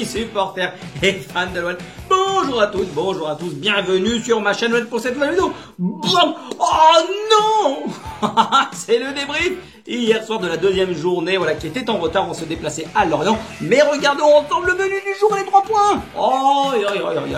supporters et fans de l'OL. Bonjour à tous, bienvenue sur ma chaîne web pour cette nouvelle vidéo. Oh non c'est le débrief hier soir de la deuxième journée, voilà, qui était en retard, on se déplaçait à Lorient. Mais regardons ensemble le menu du jour et les 3 points. Oh,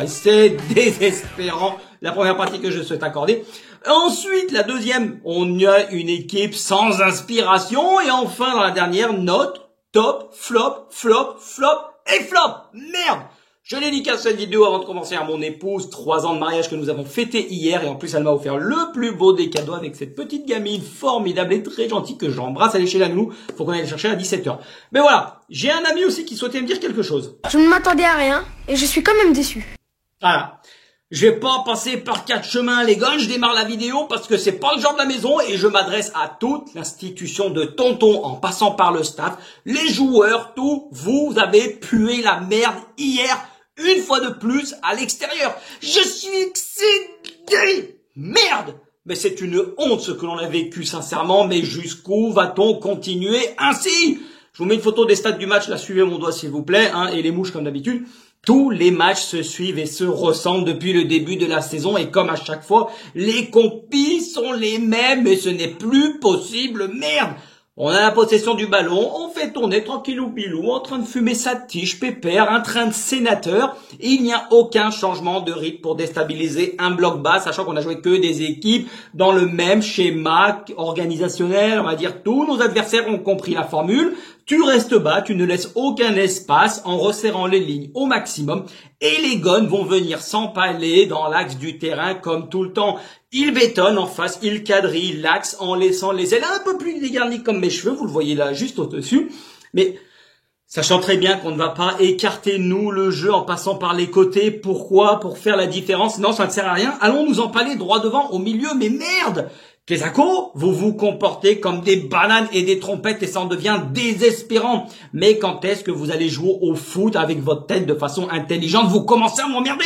c'est désespérant, la première partie que je souhaite accorder. Ensuite, la deuxième, on a une équipe sans inspiration. Et enfin, dans la dernière, note, top, flop, flop, flop et flop. Merde! Je dédicace cette vidéo avant de commencer à mon épouse, 3 ans de mariage que nous avons fêté hier. Et en plus, elle m'a offert le plus beau des cadeaux avec cette petite gamine formidable et très gentille que j'embrasse. Elle est chez la nounou. Faut qu'on aille la chercher à 17h. Mais voilà. J'ai un ami aussi qui souhaitait me dire quelque chose. Je ne m'attendais à rien et je suis quand même déçu. Voilà. Je vais pas passer par 4 chemins, les gars. Je démarre la vidéo parce que c'est pas le genre de la maison et je m'adresse à toute l'institution de Tonton en passant par le staff, les joueurs, tout. Vous avez pué la merde hier. Une fois de plus à l'extérieur. Je suis excédé. Merde. Mais c'est une honte ce que l'on a vécu sincèrement. Mais jusqu'où va-t-on continuer ainsi? Je vous mets une photo des stats du match. Là, suivez mon doigt s'il vous plaît. Et les mouches comme d'habitude. Tous les matchs se suivent et se ressemblent depuis le début de la saison. Et comme à chaque fois, les compis sont les mêmes. Et ce n'est plus possible. Merde. On a la possession du ballon, on fait tourner tranquillou bilou, en train de fumer sa tige pépère, un train de sénateur. Et il n'y a aucun changement de rythme pour déstabiliser un bloc bas, sachant qu'on a joué que des équipes dans le même schéma organisationnel. On va dire tous nos adversaires ont compris la formule. Tu restes bas, tu ne laisses aucun espace en resserrant les lignes au maximum. Et les gones vont venir s'empaler dans l'axe du terrain comme tout le temps. Ils bétonnent en face, ils quadrillent l'axe en laissant les ailes un peu plus dégarnies comme mes cheveux. Vous le voyez là, juste au-dessus. Mais sachant très bien qu'on ne va pas écarter, nous, le jeu en passant par les côtés. Pourquoi? Pour faire la différence. Non, ça ne sert à rien. Allons nous empaler droit devant, au milieu. Mais merde! Kesako, vous vous comportez comme des bananes et des trompettes et ça en devient désespérant. Mais quand est-ce que vous allez jouer au foot avec votre tête de façon intelligente? Vous commencez à m'emmerder.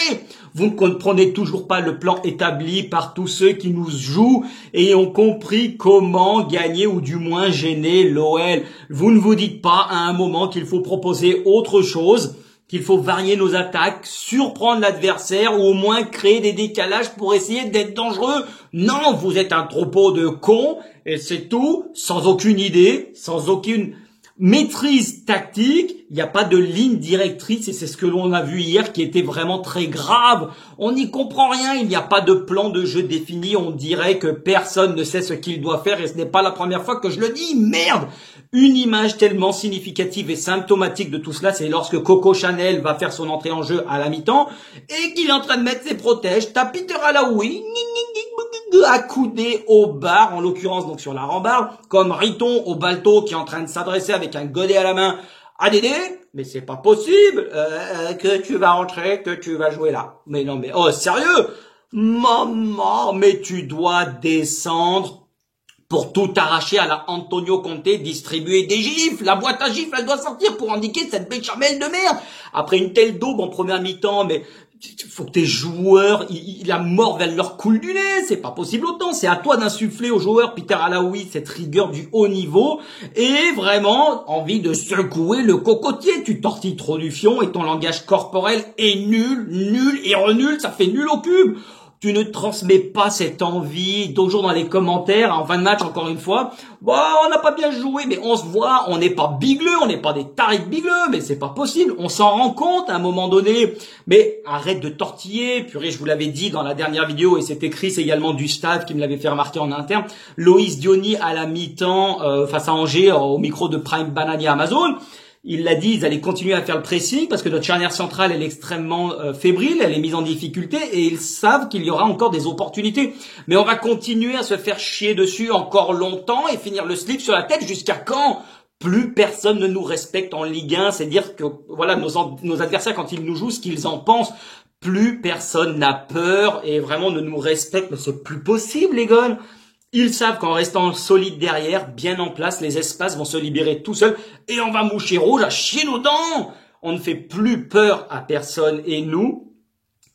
Vous ne comprenez toujours pas le plan établi par tous ceux qui nous jouent et ont compris comment gagner ou du moins gêner l'OL. Vous ne vous dites pas à un moment qu'il faut proposer autre chose, qu'il faut varier nos attaques, surprendre l'adversaire ou au moins créer des décalages pour essayer d'être dangereux. Non, vous êtes un troupeau de cons et c'est tout, sans aucune idée, sans aucune maîtrise tactique. Il n'y a pas de ligne directrice et c'est ce que l'on a vu hier qui était vraiment très grave. On n'y comprend rien, il n'y a pas de plan de jeu défini. On dirait que personne ne sait ce qu'il doit faire et ce n'est pas la première fois que je le dis. Merde! Une image tellement significative et symptomatique de tout cela, c'est lorsque Coco Chanel va faire son entrée en jeu à la mi-temps et qu'il est en train de mettre ses protèges. T'as Peter Alaoui accoudé au bar, en l'occurrence donc sur la rambarde, comme Riton au balto qui est en train de s'adresser avec un godet à la main à Dédé. Mais c'est pas possible que tu vas rentrer, que tu vas jouer là. Mais non mais, oh sérieux? Maman, mais tu dois descendre pour tout arracher à la Antonio Conte, distribuer des gifles. La boîte à gifles, elle doit sortir pour indiquer cette béchamel de merde. Après une telle daube en première mi-temps, mais faut que tes joueurs, la mort vers leur coule du nez. C'est pas possible autant. C'est à toi d'insuffler aux joueurs, Peter Alaoui, cette rigueur du haut niveau et vraiment envie de secouer le cocotier. Tu tortilles trop du fion et ton langage corporel est nul, nul et renul. Ça fait nul au cube. Tu ne transmets pas cette envie, toujours dans les commentaires, en fin de match, encore une fois. Bon, on n'a pas bien joué, mais on se voit, on n'est pas bigleux, on n'est pas des tarifs bigleux, mais c'est pas possible. On s'en rend compte à un moment donné. Mais arrête de tortiller. Purée, je vous l'avais dit dans la dernière vidéo, et c'était Chris également du staff qui me l'avait fait remarquer en interne. Loïs Diony à la mi-temps, face à Angers, au micro de Prime Banania Amazon. Il l'a dit, ils allaient continuer à faire le pressing parce que notre charnière centrale, elle est extrêmement fébrile, elle est mise en difficulté et ils savent qu'il y aura encore des opportunités. Mais on va continuer à se faire chier dessus encore longtemps et finir le slip sur la tête jusqu'à quand? Plus personne ne nous respecte en Ligue 1, c'est-à-dire que voilà nos adversaires quand ils nous jouent, ce qu'ils en pensent, plus personne n'a peur et vraiment ne nous respecte. Mais c'est plus possible les gars. Ils savent qu'en restant solide derrière, bien en place, les espaces vont se libérer tout seuls et on va moucher rouge à chier nos dents. On ne fait plus peur à personne et nous,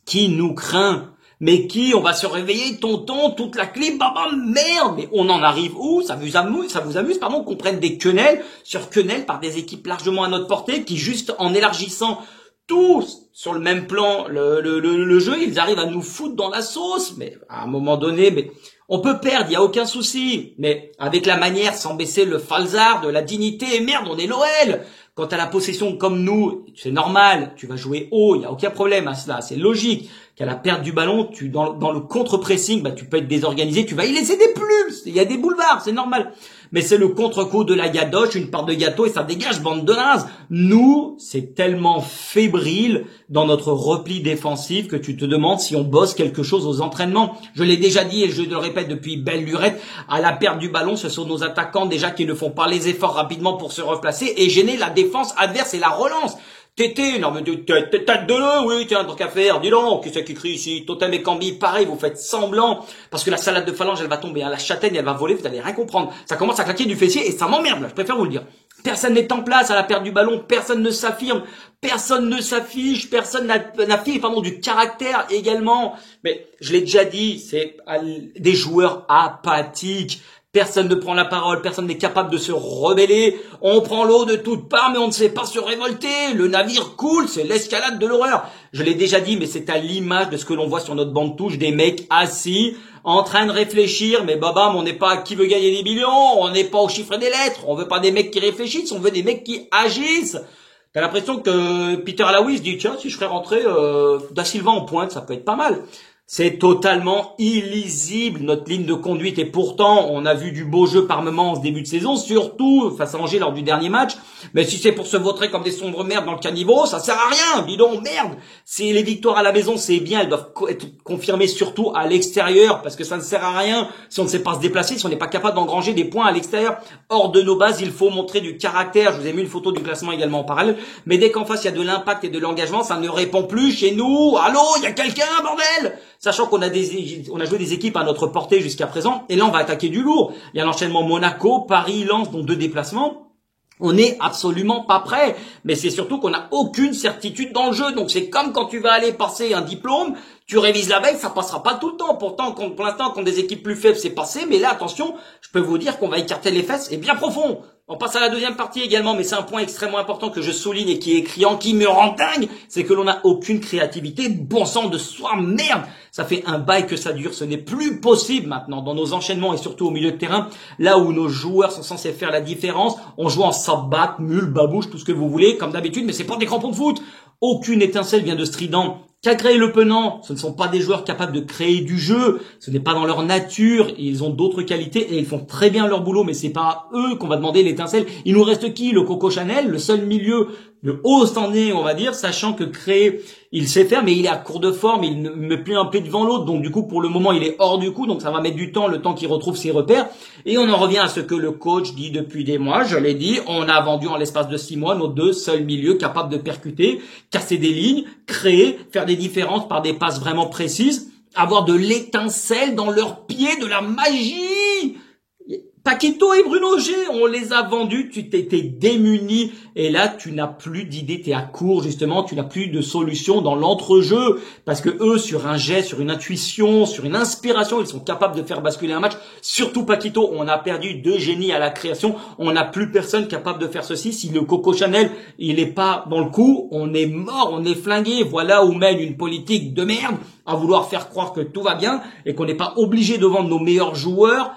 qui nous craint? Mais qui? On va se réveiller, tonton, toute la clip, baba, merde! Mais on en arrive où? Ça vous amuse, pardon, qu'on prenne des quenelles sur quenelles par des équipes largement à notre portée, qui juste en élargissant tous sur le même plan le jeu, ils arrivent à nous foutre dans la sauce. Mais à un moment donné, mais on peut perdre, il y a aucun souci. Mais avec la manière, sans baisser le falzar de la dignité, et merde, on est l'OL. Quand t'as la possession comme nous, c'est normal, tu vas jouer haut, il y a aucun problème à cela, c'est logique. Qu'à la perte du ballon, dans le contre-pressing, bah tu peux être désorganisé, tu vas y laisser des plumes, il y a des boulevards, c'est normal. Mais c'est le contre-coup de la gadoche, une part de gâteau et ça dégage, bande de nazes. Nous, c'est tellement fébrile dans notre repli défensif que tu te demandes si on bosse quelque chose aux entraînements. Je l'ai déjà dit et je le répète depuis belle lurette, à la perte du ballon, ce sont nos attaquants déjà qui ne font pas les efforts rapidement pour se replacer et gêner la défense adverse et la relance. Tété, non mais tête de l'eau, oui, tiens, tant qu'à faire, dis donc, qui c'est qui crie ici? Totem et Cambi, pareil, vous faites semblant, parce que la salade de phalange, elle va tomber, hein, la châtaigne, elle va voler, vous allez rien comprendre. Ça commence à claquer du fessier et ça m'emmerde, là, je préfère vous le dire. Personne n'est en place à la perte du ballon, personne ne s'affirme, personne ne s'affiche, personne n'affiche, du caractère également. Mais, je l'ai déjà dit, c'est des joueurs apathiques. Personne ne prend la parole, personne n'est capable de se rebeller. On prend l'eau de toutes parts, mais on ne sait pas se révolter. Le navire coule, c'est l'escalade de l'horreur. Je l'ai déjà dit, mais c'est à l'image de ce que l'on voit sur notre banc de touche, des mecs assis, en train de réfléchir. Mais babam, on n'est pas qui veut gagner des millions, on n'est pas au chiffre des lettres. On veut pas des mecs qui réfléchissent, on veut des mecs qui agissent. T'as l'impression que Peter Alaoui se dit, tiens, si je ferais rentrer Da Silva en pointe, ça peut être pas mal. C'est totalement illisible, notre ligne de conduite, et pourtant, on a vu du beau jeu par moments en ce début de saison, surtout face à Angers lors du dernier match. Mais si c'est pour se vautrer comme des sombres merdes dans le caniveau, ça sert à rien, dis donc, merde. Si les victoires à la maison, c'est bien, elles doivent être confirmées surtout à l'extérieur, parce que ça ne sert à rien si on ne sait pas se déplacer, si on n'est pas capable d'engranger des points à l'extérieur. Hors de nos bases, il faut montrer du caractère. Je vous ai mis une photo du classement également en parallèle. Mais dès qu'en face, il y a de l'impact et de l'engagement, ça ne répond plus chez nous. Allô, il y a quelqu'un, bordel? Sachant qu'on a joué des équipes à notre portée jusqu'à présent, et là on va attaquer du lourd. Il y a l'enchaînement Monaco, Paris, Lens, dont 2 déplacements. On n'est absolument pas prêt, mais c'est surtout qu'on n'a aucune certitude dans le jeu. Donc c'est comme quand tu vas aller passer un diplôme, tu révises la veille, ça passera pas tout le temps. Pourtant, pour l'instant, quand des équipes plus faibles, c'est passé. Mais là, attention, je peux vous dire qu'on va écarter les fesses et bien profond. On passe à la deuxième partie également, mais c'est un point extrêmement important que je souligne et qui est criant, qui me rend dingue, c'est que l'on n'a aucune créativité. Bon sang de soi, merde! Ça fait un bail que ça dure, ce n'est plus possible maintenant dans nos enchaînements et surtout au milieu de terrain, là où nos joueurs sont censés faire la différence. On joue en sabbat, mule, babouche, tout ce que vous voulez, comme d'habitude, mais c'est pas des crampons de foot. Aucune étincelle vient de Strident. Qu'a créé Le Penant? Ce ne sont pas des joueurs capables de créer du jeu. Ce n'est pas dans leur nature. Ils ont d'autres qualités et ils font très bien leur boulot, mais c'est pas à eux qu'on va demander l'étincelle. Il nous reste qui? Le Coco Chanel, le seul milieu de haut standing, on va dire, sachant que créer, il sait faire, mais il est à court de forme, il ne met plus un pied devant l'autre, donc du coup, pour le moment, il est hors du coup, donc ça va mettre du temps, le temps qu'il retrouve ses repères. Et on en revient à ce que le coach dit depuis des mois, je l'ai dit, on a vendu en l'espace de 6 mois nos 2 seuls milieux capables de percuter, casser des lignes, créer, faire des différences par des passes vraiment précises, avoir de l'étincelle dans leurs pieds, de la magie. Paquito et Bruno G, on les a vendus, tu t'es démuni et là tu n'as plus d'idée, t'es à court justement, tu n'as plus de solution dans l'entrejeu parce que eux sur un geste, sur une intuition, sur une inspiration, ils sont capables de faire basculer un match. Surtout Paquito, on a perdu 2 génies à la création, on n'a plus personne capable de faire ceci. Si le Coco Chanel il est pas dans le coup, on est mort, on est flingué. Voilà où mène une politique de merde à vouloir faire croire que tout va bien et qu'on n'est pas obligé de vendre nos meilleurs joueurs.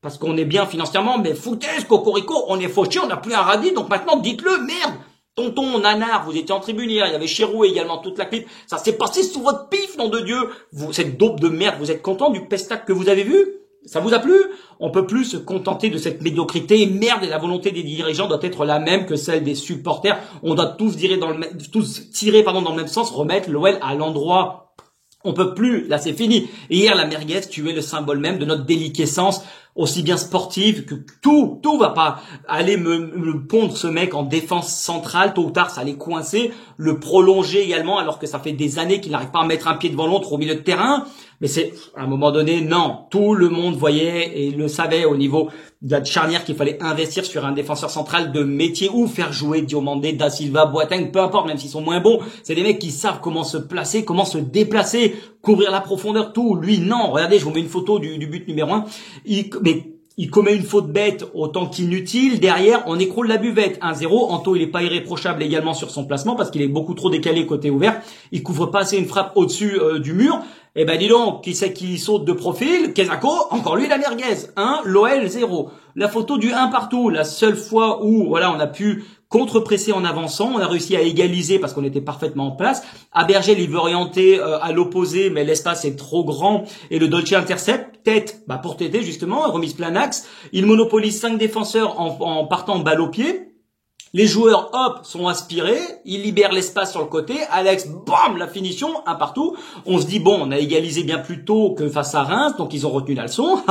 Parce qu'on est bien financièrement, mais foutaise, cocorico, on est fauché, on n'a plus un radis, donc maintenant dites-le, merde! Tonton, nanar, vous étiez en tribune hier, il y avait Chérou également, toute la clip, ça s'est passé sous votre pif, nom de Dieu! Vous, cette dope de merde, vous êtes content du pestac que vous avez vu? Ça vous a plu? On peut plus se contenter de cette médiocrité, merde, et la volonté des dirigeants doit être la même que celle des supporters. On doit tous tirer dans le même sens, remettre l'OL à l'endroit. On peut plus, là c'est fini. Hier, la merguez tuait le symbole même de notre déliquescence, aussi bien sportive que tout va pas aller me pondre ce mec en défense centrale, tôt ou tard ça allait coincer, le prolonger également alors que ça fait des années qu'il n'arrive pas à mettre un pied devant l'autre au milieu de terrain. Mais c'est, à un moment donné, non. Tout le monde voyait et le savait au niveau de la charnière qu'il fallait investir sur un défenseur central de métier ou faire jouer Diomandé, Da Silva, Boateng, peu importe, même s'ils sont moins bons. C'est des mecs qui savent comment se placer, comment se déplacer. couvrir la profondeur, tout. Lui, non. Regardez, je vous mets une photo du but numéro 1. Il commet une faute bête autant qu'inutile. Derrière, on écroule la buvette. 1-0. Anto, il est pas irréprochable également sur son placement parce qu'il est beaucoup trop décalé côté ouvert. Il couvre pas assez une frappe au-dessus du mur. Eh ben, dis donc, qui c'est qui saute de profil? Kezako, encore lui, la merguez. 1, l'OL 0. La photo du 1 partout. La seule fois où, voilà, on a pu contre-presser en avançant, on a réussi à égaliser parce qu'on était parfaitement en place. Abergel, il veut orienter à l'opposé, mais l'espace est trop grand et le Dolce intercepte. Tête, pour têter justement, remise plein axe. Il monopolise 5 défenseurs en partant balle au pied. Les joueurs, hop, sont aspirés, ils libèrent l'espace sur le côté, Alex, bam, la finition, un partout. On se dit, bon, on a égalisé bien plus tôt que face à Reims, donc ils ont retenu la leçon.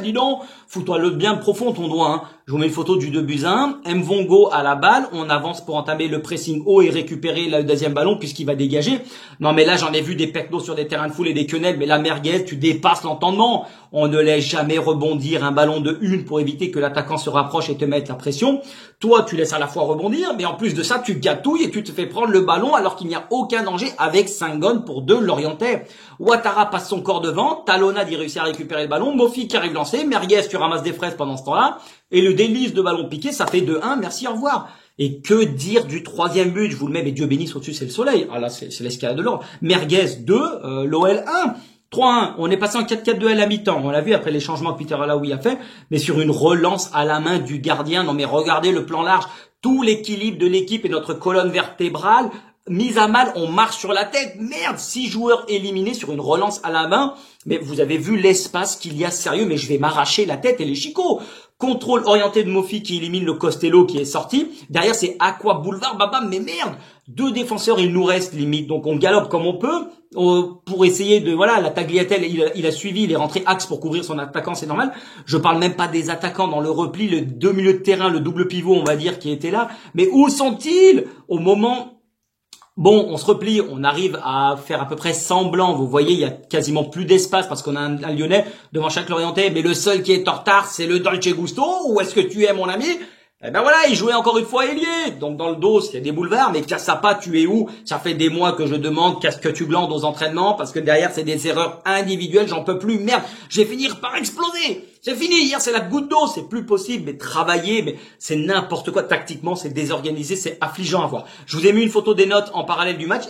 Dis donc, fous-toi le bien profond ton doigt, hein. Je vous mets une photo du 2-1, Mvongo à la balle, on avance pour entamer le pressing haut et récupérer le deuxième ballon puisqu'il va dégager. Non mais là j'en ai vu des pecnos sur des terrains de foule et des quenelles, mais la merguez, tu dépasses l'entendement. On ne laisse jamais rebondir un ballon de une pour éviter que l'attaquant se rapproche et te mette la pression. Toi tu laisses à la fois rebondir, mais en plus de ça tu gâtouilles et tu te fais prendre le ballon alors qu'il n'y a aucun danger avec Senghon pour 2 l'orientait. Ouattara passe son corps devant, Talonade il réussit à récupérer le ballon, Mofi qui arrive lancé, merguez tu ramasses des fraises pendant ce temps-là. Et le délice de ballon piqué, ça fait 2-1, merci, au revoir. Et que dire du 3e but? Je vous le mets, mais Dieu bénisse, au-dessus c'est le soleil. Ah là, c'est l'escalade de l'or. Merguez 2, l'OL 1. 3-1, on est passé en 4-4-2 à la mi-temps. On l'a vu après les changements que Peter Alaoui a fait, mais sur une relance à la main du gardien. Non mais regardez le plan large, tout l'équilibre de l'équipe et notre colonne vertébrale mise à mal, on marche sur la tête. Merde, 6 joueurs éliminés sur une relance à la main. Mais vous avez vu l'espace qu'il y a, sérieux, mais je vais m'arracher la tête et les chicots. Contrôle orienté de Mofi qui élimine le Costello qui est sorti. Derrière, c'est Aqua Boulevard, babam, mais merde. 2 défenseurs, il nous reste limite. Donc on galope comme on peut pour essayer de, voilà, la Tagliatelle, il a suivi, il est rentré axe pour couvrir son attaquant, c'est normal. Je parle même pas des attaquants dans le repli, le 2 milieux de terrain, le double pivot, on va dire, qui était là. Mais où sont-ils au moment... Bon, on se replie, on arrive à faire à peu près semblant. Vous voyez, il y a quasiment plus d'espace parce qu'on a un Lyonnais devant chaque Lorientais. Mais le seul qui est en retard, c'est le Dolce Gusto. Où est-ce que tu es, mon ami? Eh ben voilà, il jouait encore une fois ailier. Donc dans le dos, il y a des boulevards. Mais Cassapa, tu es où? Ça fait des mois que je demande qu'est-ce que tu glandes aux entraînements parce que derrière, c'est des erreurs individuelles. J'en peux plus. Merde, je vais finir par exploser. C'est fini, hier c'est la goutte d'eau, c'est plus possible, mais travailler, mais c'est n'importe quoi tactiquement, c'est désorganisé, c'est affligeant à voir. Je vous ai mis une photo des notes en parallèle du match.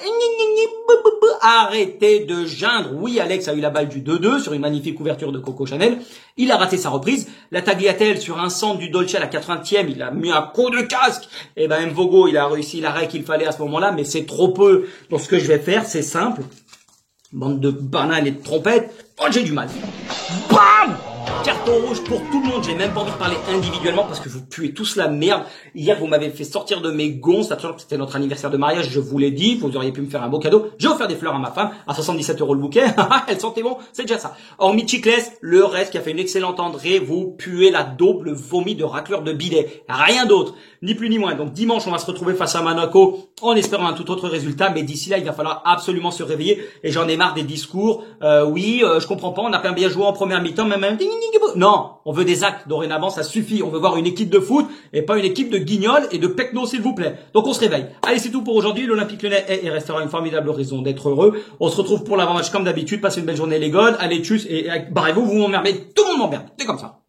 Arrêtez de geindre. Oui, Alex a eu la balle du 2-2 sur une magnifique ouverture de Coco Chanel. Il a raté sa reprise. La Tagliatelle sur un centre du Dolce à la 80e, il a mis un coup de casque. Et ben Mvogo, il a réussi l'arrêt qu'il fallait à ce moment-là, mais c'est trop peu. Donc ce que je vais faire, c'est simple. Bande de bananes et de trompettes. Oh, j'ai du mal. Bam! Carton rouge pour tout le monde. J'ai même pas envie de parler individuellement parce que vous puez tous la merde. Hier, vous m'avez fait sortir de mes gonds. C'était notre anniversaire de mariage, je vous l'ai dit. Vous auriez pu me faire un beau cadeau. J'ai offert des fleurs à ma femme à 77 € le bouquet. Elle sentait bon, c'est déjà ça. Hormis Chicles, le reste qui a fait une excellente entrée, vous puez la daube, le vomi de racleur de bidet. Rien d'autre. Ni plus ni moins. Donc dimanche, on va se retrouver face à Monaco en espérant un tout autre résultat. Mais d'ici là, il va falloir absolument se réveiller. Et j'en ai marre des discours. Je comprends pas. On a pas bien joué en première mi-temps. Non, on veut des actes. Dorénavant, ça suffit. On veut voir une équipe de foot et pas une équipe de guignols et de pecnos, s'il vous plaît. Donc on se réveille. Allez, c'est tout pour aujourd'hui. L'Olympique Lyonnais est et restera une formidable raison d'être heureux. On se retrouve pour l'avant-match comme d'habitude. Passez une belle journée les gones. Allez, tchuss et barrez-vous, vous m'emmerdez. Tout le monde m'emmerde. C'est comme ça.